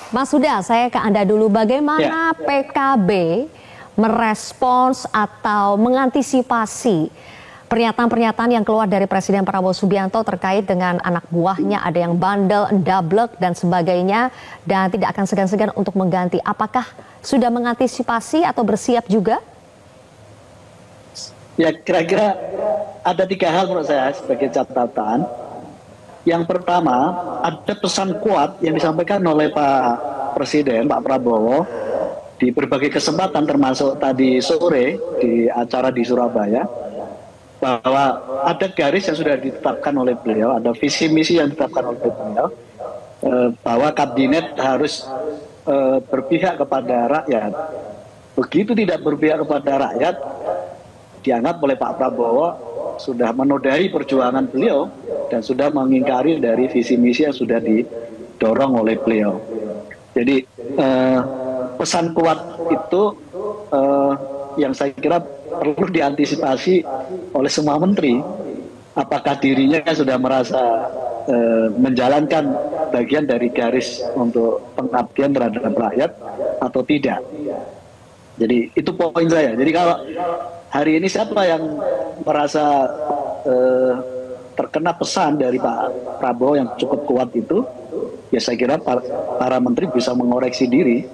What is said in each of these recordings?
Mas Huda, saya ke Anda dulu. Bagaimana PKB merespons atau mengantisipasi pernyataan-pernyataan yang keluar dari Presiden Prabowo Subianto terkait dengan anak buahnya, ada yang bandel, ndablek, dan sebagainya, dan tidak akan segan-segan untuk mengganti. Apakah sudah mengantisipasi atau bersiap juga? Ya, kira-kira ada 3 hal menurut saya sebagai catatan. Yang pertama, ada pesan kuat yang disampaikan oleh Pak Presiden, Pak Prabowo, di berbagai kesempatan termasuk tadi sore di acara di Surabaya, bahwa ada garis yang sudah ditetapkan oleh beliau, ada visi misi yang ditetapkan oleh beliau, bahwa kabinet harus berpihak kepada rakyat. Begitu tidak berpihak kepada rakyat, dianggap oleh Pak Prabowo sudah menodai perjuangan beliau dan sudah mengingkari dari visi misi yang sudah didorong oleh beliau. Jadi pesan kuat itu yang saya kira perlu diantisipasi oleh semua menteri. Apakah dirinya sudah merasa menjalankan bagian dari garis untuk pengabdian terhadap rakyat atau tidak. Jadi itu poin saya. Jadi kalau hari ini siapa yang merasa terkena pesan dari Pak Prabowo yang cukup kuat itu, ya saya kira para menteri bisa mengoreksi diri.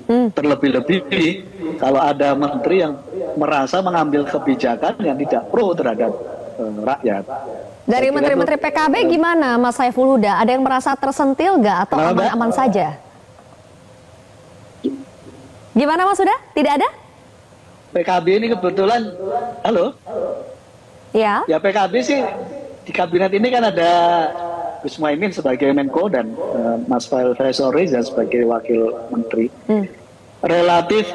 Terlebih-lebih kalau ada menteri yang merasa mengambil kebijakan yang tidak pro terhadap rakyat. Dari menteri-menteri PKB gimana, Mas Saiful Huda? Ada yang merasa tersentil nggak atau aman-aman saja? Gimana Mas Huda? Tidak ada? PKB ini kebetulan, halo? Ya PKB sih di kabinet ini kan ada Gus Muhaimin sebagai Menko dan Mas Faisal Reza sebagai Wakil Menteri. Relatif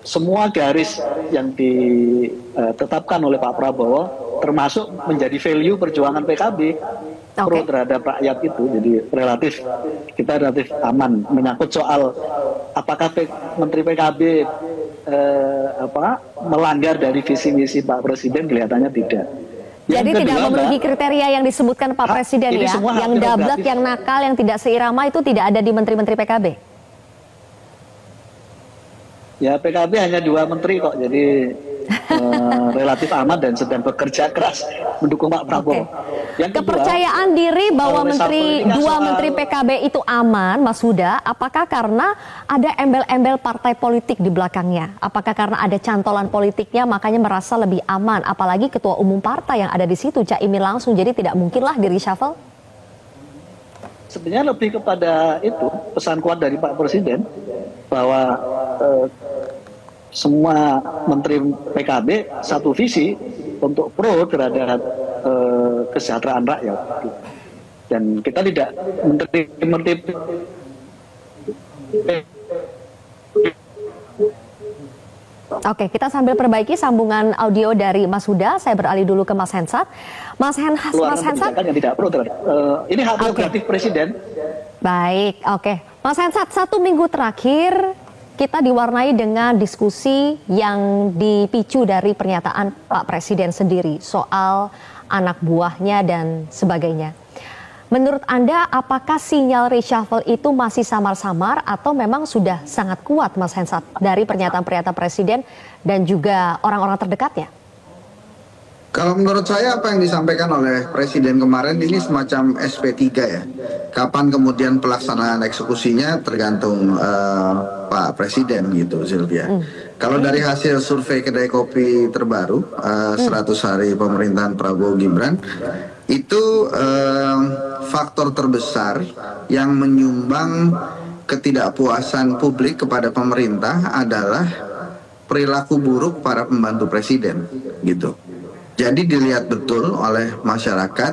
semua garis yang ditetapkan oleh Pak Prabowo termasuk menjadi value perjuangan PKB pro terhadap rakyat itu. Jadi kita relatif aman menyangkut soal apakah Menteri PKB melanggar dari visi misi Pak Presiden, kelihatannya tidak. Jadi tidak memenuhi kriteria yang disebutkan Pak Presiden ya, yang ndablek, yang nakal, yang tidak seirama itu tidak ada di menteri-menteri PKB. Ya PKB hanya 2 menteri kok, jadi relatif aman dan sedang bekerja keras mendukung Pak Prabowo. Yang kedua, kepercayaan diri bahwa dua menteri PKB itu aman, Mas Huda, apakah karena ada embel-embel partai politik di belakangnya? Apakah karena ada cantolan politiknya makanya merasa lebih aman? Apalagi ketua umum partai yang ada di situ, Caimin langsung, jadi tidak mungkinlah di reshuffle? Sebenarnya lebih kepada itu pesan kuat dari Pak Presiden bahwa semua menteri PKB satu visi untuk pro terhadap kesejahteraan rakyat, dan kita tidak menteri Oke, kita sambil perbaiki sambungan audio dari Mas Huda. Saya beralih dulu ke Mas Hensat. Mas Hensat, yang tidak pro terhadap, ini hak prerogatif Presiden. Baik, oke. Mas Hensat, 1 minggu terakhir kita diwarnai dengan diskusi yang dipicu dari pernyataan Pak Presiden sendiri soal anak buahnya dan sebagainya. Menurut Anda, apakah sinyal reshuffle itu masih samar-samar atau memang sudah sangat kuat, Mas Hensat, dari pernyataan-pernyataan Presiden dan juga orang-orang terdekatnya? Kalau menurut saya apa yang disampaikan oleh Presiden kemarin ini semacam SP3 ya. Kapan kemudian pelaksanaan eksekusinya tergantung Pak Presiden gitu, Sylvia. Kalau dari hasil survei kedai kopi terbaru 100 hari pemerintahan Prabowo Gibran, itu faktor terbesar yang menyumbang ketidakpuasan publik kepada pemerintah adalah perilaku buruk para pembantu presiden gitu. Jadi dilihat betul oleh masyarakat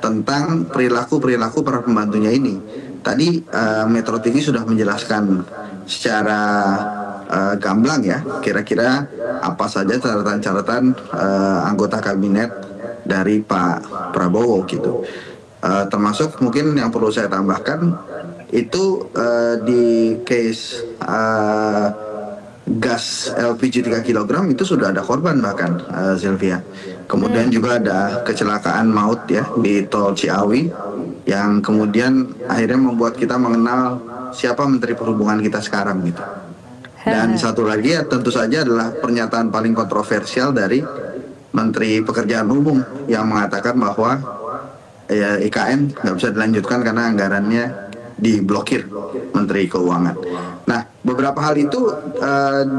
tentang perilaku-perilaku para pembantunya ini. Tadi Metro TV sudah menjelaskan secara gamblang ya, kira-kira apa saja catatan-catatan anggota kabinet dari Pak Prabowo gitu. Termasuk mungkin yang perlu saya tambahkan itu di case gas LPG 3 kg itu sudah ada korban bahkan, Sylvia. Kemudian juga ada kecelakaan maut ya di tol Ciawi yang kemudian akhirnya membuat kita mengenal siapa Menteri Perhubungan kita sekarang gitu. Dan satu lagi ya tentu saja adalah pernyataan paling kontroversial dari Menteri Pekerjaan Umum yang mengatakan bahwa ya, IKN nggak bisa dilanjutkan karena anggarannya diblokir Menteri Keuangan. Nah, beberapa hal itu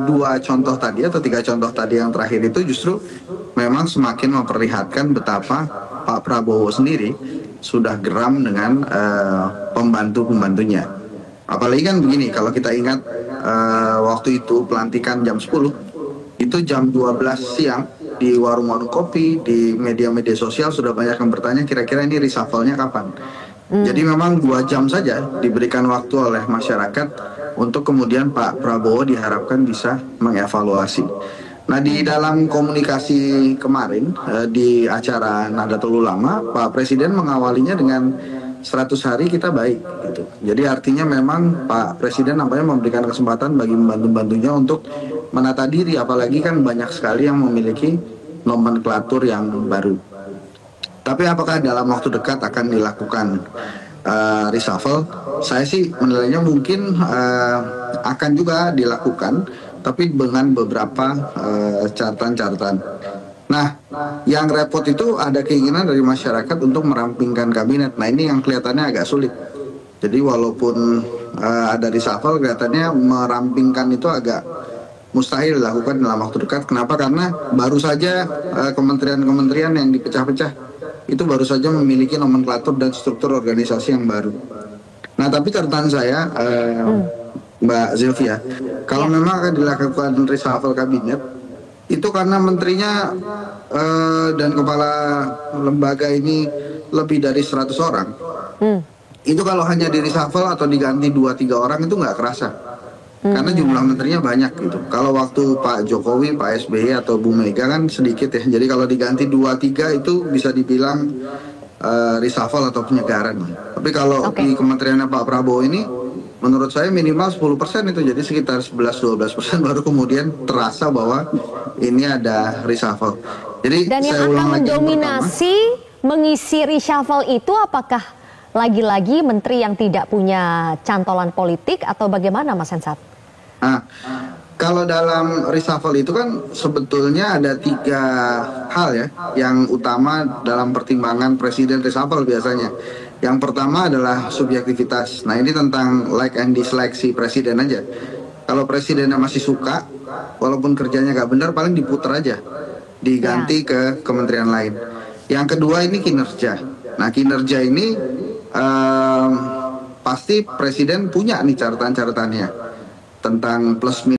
dua contoh tadi atau tiga contoh tadi yang terakhir itu justru memang semakin memperlihatkan betapa Pak Prabowo sendiri sudah geram dengan pembantu-pembantunya. Apalagi kan begini, kalau kita ingat waktu itu pelantikan jam 10, itu jam 12 siang di warung-warung kopi, di media-media sosial sudah banyak yang bertanya kira-kira ini reshuffle-nya kapan. Jadi memang 2 jam saja diberikan waktu oleh masyarakat untuk kemudian Pak Prabowo diharapkan bisa mengevaluasi. Nah, di dalam komunikasi kemarin di acara Nahdlatul Ulama, Pak Presiden mengawalinya dengan 100 hari kita baik gitu. Jadi artinya memang Pak Presiden nampaknya memberikan kesempatan bagi pembantu-pembantunya untuk menata diri, apalagi kan banyak sekali yang memiliki nomenklatur yang baru. Tapi apakah dalam waktu dekat akan dilakukan reshuffle? Saya sih menilainya mungkin akan juga dilakukan, tapi dengan beberapa catatan-catatan. Nah, yang repot itu ada keinginan dari masyarakat untuk merampingkan kabinet. Nah, ini yang kelihatannya agak sulit. Jadi walaupun ada reshuffle, kelihatannya merampingkan itu agak mustahil dilakukan dalam waktu dekat. Kenapa? Karena baru saja kementerian-kementerian yang dipecah-pecah itu baru saja memiliki nomenklatur dan struktur organisasi yang baru. Nah, tapi catatan saya, Mbak Zilvia, kalau memang akan dilakukan reshuffle kabinet, itu karena menterinya dan kepala lembaga ini lebih dari 100 orang. Itu kalau hanya di reshuffle atau diganti 2-3 orang itu nggak kerasa. Karena jumlah menterinya banyak gitu. Kalau waktu Pak Jokowi, Pak SBY atau Bu Mega kan sedikit ya. Jadi kalau diganti 2-3 itu bisa dibilang reshuffle atau penyegaran. Tapi kalau di kementeriannya Pak Prabowo ini, menurut saya minimal 10% itu. Jadi sekitar 11-12% baru kemudian terasa bahwa ini ada reshuffle. Jadi dan yang akan mendominasi mengisi reshuffle itu apakah lagi-lagi menteri yang tidak punya cantolan politik atau bagaimana, Mas Hensat? Nah, kalau dalam reshuffle itu kan sebetulnya ada 3 hal ya yang utama dalam pertimbangan presiden reshuffle biasanya. Yang pertama adalah subjektivitas. Nah, ini tentang like and dislike si presiden aja. Kalau presidennya masih suka, walaupun kerjanya nggak benar, paling diputer aja, diganti ke kementerian lain. Yang kedua ini kinerja. Nah, kinerja ini pasti presiden punya nih catatan-catatannya tentang plus minus.